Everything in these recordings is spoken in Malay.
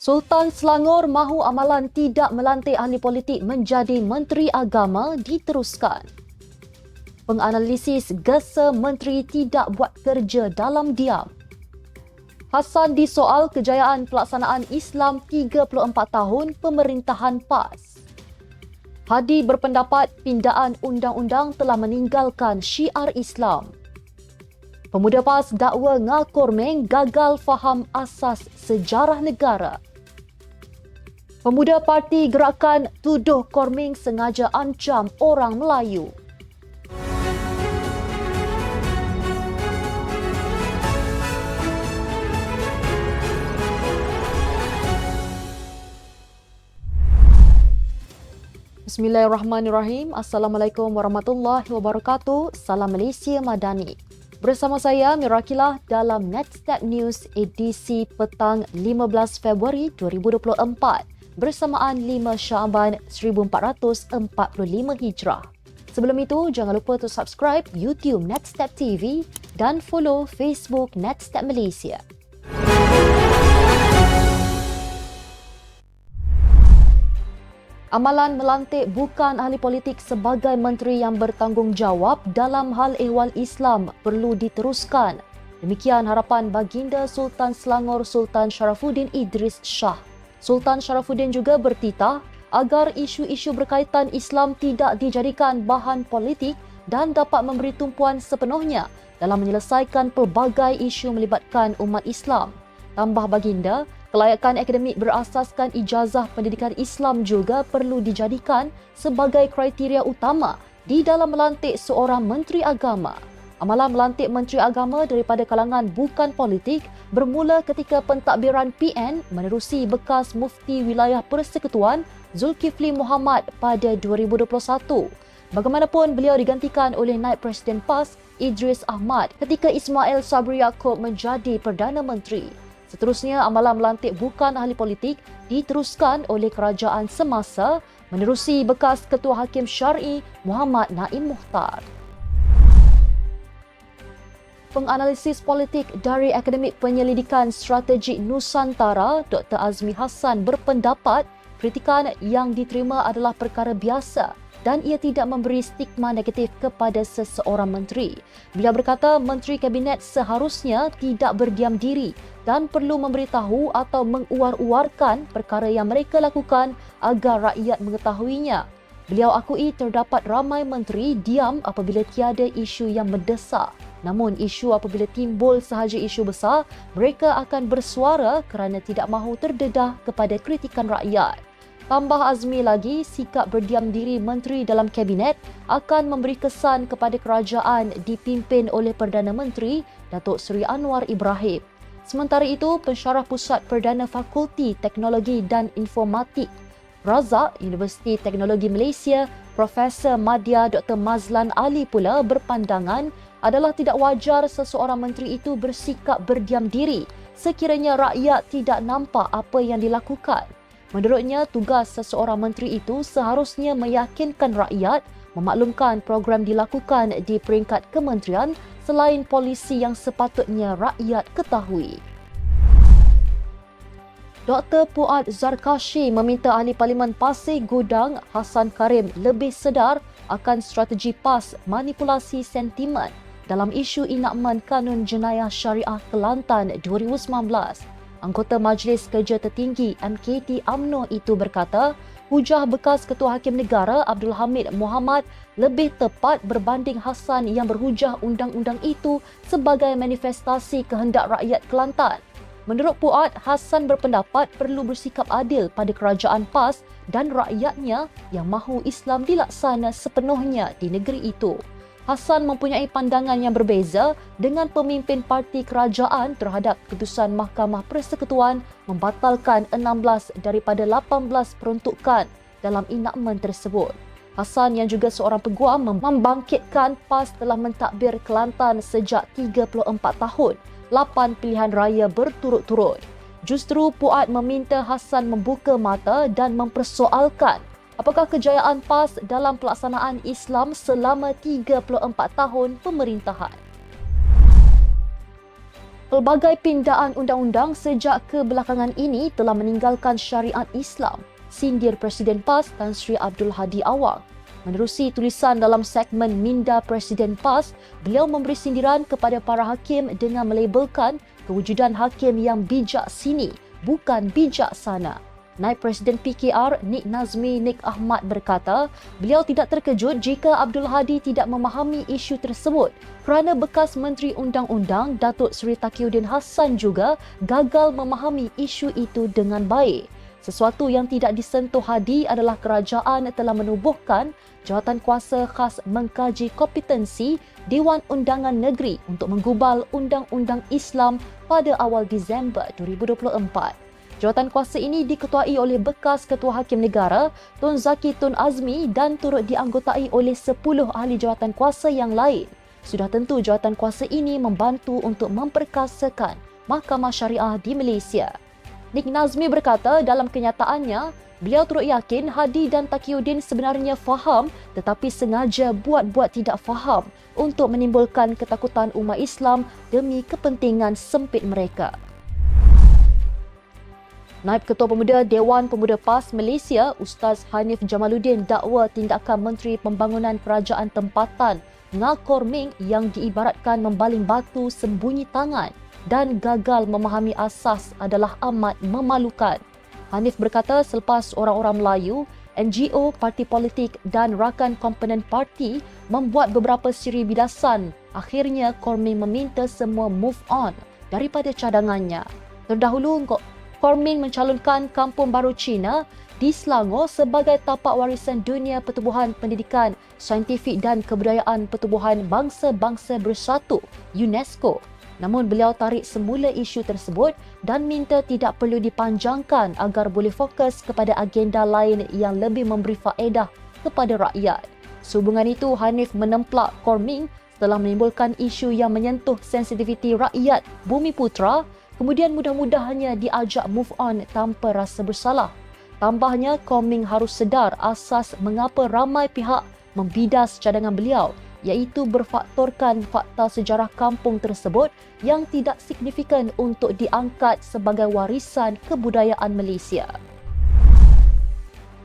Sultan Selangor mahu amalan tidak melantik ahli politik menjadi Menteri Agama diteruskan. Penganalisis gesa menteri tidak buat kerja dalam diam. Hassan disoal kejayaan pelaksanaan Islam 34 tahun pemerintahan PAS. Hadi berpendapat pindaan undang-undang telah meninggalkan syiar Islam. Pemuda PAS dakwa Ngah Meng gagal faham asas sejarah negara. Pemuda Parti Gerakan tuduh Korming sengaja ancam orang Melayu. Bismillahirrahmanirrahim. Assalamualaikum warahmatullahi wabarakatuh. Salam Malaysia Madani. Bersama saya Mirakilah dalam Nextstep News edisi petang 15 Februari 2024 bersamaan 5 Syaban 1445 Hijrah. Sebelum itu, jangan lupa untuk subscribe YouTube Nextstep TV dan follow Facebook Nextstep Malaysia. Amalan melantik bukan ahli politik sebagai menteri yang bertanggungjawab dalam hal ehwal Islam perlu diteruskan. Demikian harapan baginda Sultan Selangor Sultan Sharafuddin Idris Shah. Sultan Sharafuddin juga bertitah agar isu-isu berkaitan Islam tidak dijadikan bahan politik dan dapat memberi tumpuan sepenuhnya dalam menyelesaikan pelbagai isu melibatkan umat Islam. Tambah baginda, kelayakan akademik berasaskan ijazah pendidikan Islam juga perlu dijadikan sebagai kriteria utama di dalam melantik seorang menteri agama. Amalan melantik menteri agama daripada kalangan bukan politik bermula ketika pentadbiran PN menerusi bekas Mufti Wilayah Persekutuan Zulkifli Muhammad pada 2021. Bagaimanapun, beliau digantikan oleh Naib Presiden PAS Idris Ahmad ketika Ismail Sabri Yaakob menjadi Perdana Menteri. Seterusnya, amalan melantik bukan ahli politik diteruskan oleh kerajaan semasa menerusi bekas Ketua Hakim Syar'i Muhammad Naim Mukhtar. Penganalisis politik dari Akademik Penyelidikan Strategik Nusantara, Dr. Azmi Hassan berpendapat kritikan yang diterima adalah perkara biasa dan ia tidak memberi stigma negatif kepada seseorang menteri. Beliau berkata menteri kabinet seharusnya tidak berdiam diri dan perlu memberitahu atau menguar-uarkan perkara yang mereka lakukan agar rakyat mengetahuinya. Beliau akui terdapat ramai menteri diam apabila tiada isu yang mendesak. Namun isu apabila timbul sahaja isu besar, mereka akan bersuara kerana tidak mahu terdedah kepada kritikan rakyat. Tambah Azmi lagi, sikap berdiam diri menteri dalam kabinet akan memberi kesan kepada kerajaan dipimpin oleh Perdana Menteri Datuk Seri Anwar Ibrahim. Sementara itu, pensyarah Pusat Perdana Fakulti Teknologi dan Informatik Razak Universiti Teknologi Malaysia, Profesor Madya Dr. Mazlan Ali pula berpandangan adalah tidak wajar seseorang menteri itu bersikap berdiam diri sekiranya rakyat tidak nampak apa yang dilakukan. Menurutnya, tugas seseorang menteri itu seharusnya meyakinkan rakyat memaklumkan program dilakukan di peringkat kementerian selain polisi yang sepatutnya rakyat ketahui. Dr. Puad Zarkashi meminta Ahli Parlimen Pasir Gudang Hassan Karim lebih sedar akan strategi PAS manipulasi sentimen dalam isu enakmen Kanun Jenayah Syariah Kelantan 2019. Anggota Majlis Kerja Tertinggi MKT UMNO itu berkata, hujah bekas Ketua Hakim Negara Abdul Hamid Mohamad lebih tepat berbanding Hassan yang berhujah undang-undang itu sebagai manifestasi kehendak rakyat Kelantan. Menurut Puad, Hassan berpendapat perlu bersikap adil pada kerajaan PAS dan rakyatnya yang mahu Islam dilaksana sepenuhnya di negeri itu. Hassan mempunyai pandangan yang berbeza dengan pemimpin parti kerajaan terhadap keputusan Mahkamah Persekutuan membatalkan 16 daripada 18 peruntukan dalam enakmen tersebut. Hassan yang juga seorang peguam membangkitkan PAS telah mentadbir Kelantan sejak 34 tahun, 8 pilihan raya berturut-turut. Justru Puad meminta Hassan membuka mata dan mempersoalkan apakah kejayaan PAS dalam pelaksanaan Islam selama 34 tahun pemerintahan. Pelbagai pindaan undang-undang sejak kebelakangan ini telah meninggalkan syariat Islam, sindir Presiden PAS Tan Sri Abdul Hadi Awang. Menerusi tulisan dalam segmen Minda Presiden PAS, beliau memberi sindiran kepada para hakim dengan melabelkan kewujudan hakim yang bijak sini, bukan bijak sana. Naib Presiden PKR Nik Nazmi Nik Ahmad berkata, beliau tidak terkejut jika Abdul Hadi tidak memahami isu tersebut kerana bekas Menteri Undang-Undang Datuk Seri Taqiyuddin Hassan juga gagal memahami isu itu dengan baik. Sesuatu yang tidak disentuh Hadi adalah kerajaan telah menubuhkan jawatan kuasa khas mengkaji kompetensi Dewan Undangan Negeri untuk menggubal Undang-Undang Islam pada awal Disember 2024. Jawatan kuasa ini diketuai oleh bekas Ketua Hakim Negara Tun Zaki Tun Azmi dan turut dianggotai oleh 10 ahli jawatan kuasa yang lain. Sudah tentu jawatan kuasa ini membantu untuk memperkasakan Mahkamah Syariah di Malaysia. Nik Nazmi berkata dalam kenyataannya, beliau turut yakin Hadi dan Taqiyuddin sebenarnya faham tetapi sengaja buat-buat tidak faham untuk menimbulkan ketakutan umat Islam demi kepentingan sempit mereka. Naib Ketua Pemuda Dewan Pemuda PAS Malaysia, Ustaz Hanif Jamaluddin dakwa tindakan Menteri Pembangunan Kerajaan Tempatan Ngah Korming yang diibaratkan membaling batu sembunyi tangan dan gagal memahami asas adalah amat memalukan. Hanif berkata selepas orang-orang Melayu, NGO, parti politik dan rakan komponen parti membuat beberapa siri bidasan, akhirnya Korming meminta semua move on daripada cadangannya. Terdahulu, Korming mencalonkan Kampung Baru Cina di Selangor sebagai tapak warisan dunia pertubuhan pendidikan, saintifik dan kebudayaan pertubuhan bangsa-bangsa bersatu UNESCO. Namun beliau tarik semula isu tersebut dan minta tidak perlu dipanjangkan agar boleh fokus kepada agenda lain yang lebih memberi faedah kepada rakyat. Sehubungan itu, Hanif menemplak Korming setelah menimbulkan isu yang menyentuh sensitiviti rakyat Bumiputra, kemudian mudah-mudahnya diajak move on tanpa rasa bersalah. Tambahnya, Korming harus sedar asas mengapa ramai pihak membidas cadangan beliau, iaitu berfaktorkan fakta sejarah kampung tersebut yang tidak signifikan untuk diangkat sebagai warisan kebudayaan Malaysia.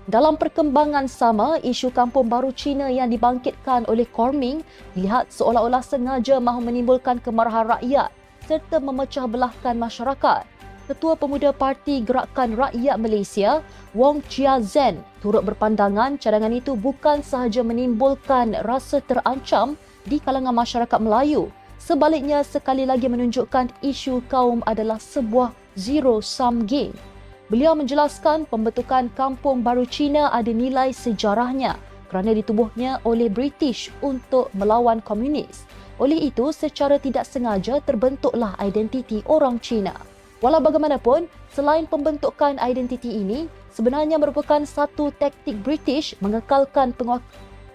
Dalam perkembangan sama, isu Kampung Baru Cina yang dibangkitkan oleh Korming dilihat seolah-olah sengaja mahu menimbulkan kemarahan rakyat serta memecah belahkan masyarakat. Ketua Pemuda Parti Gerakan Rakyat Malaysia, Wong Chia Zen, turut berpandangan cadangan itu bukan sahaja menimbulkan rasa terancam di kalangan masyarakat Melayu, sebaliknya sekali lagi menunjukkan isu kaum adalah sebuah zero-sum game. Beliau menjelaskan pembentukan Kampung Baru Cina ada nilai sejarahnya kerana ditubuhnya oleh British untuk melawan komunis. Oleh itu, secara tidak sengaja terbentuklah identiti orang Cina. Walau bagaimanapun, selain pembentukan identiti ini, sebenarnya merupakan satu taktik British mengekalkan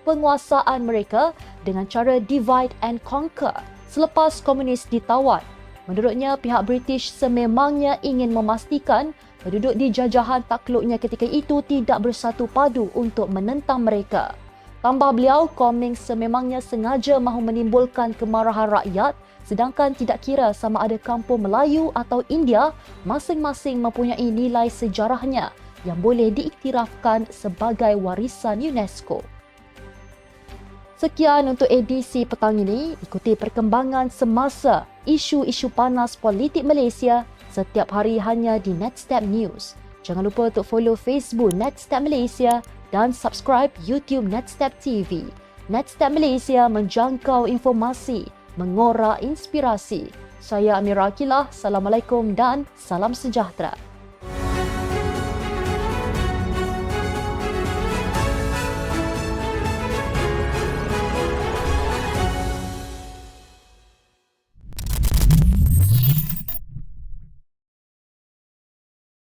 penguasaan mereka dengan cara divide and conquer selepas komunis ditawan. Menurutnya, pihak British sememangnya ingin memastikan penduduk di jajahan takluknya ketika itu tidak bersatu padu untuk menentang mereka. Tambah beliau, Korming sememangnya sengaja mahu menimbulkan kemarahan rakyat sedangkan tidak kira sama ada kampung Melayu atau India, masing-masing mempunyai nilai sejarahnya yang boleh diiktirafkan sebagai warisan UNESCO. Sekian untuk edisi petang ini. Ikuti perkembangan semasa isu-isu panas politik Malaysia setiap hari hanya di Netstep News. Jangan lupa untuk follow Facebook Netstep Malaysia dan subscribe YouTube Netstep TV. Netstep Malaysia menjangkau informasi, mengorak inspirasi. Saya Amira Akilah. Assalamualaikum dan salam sejahtera.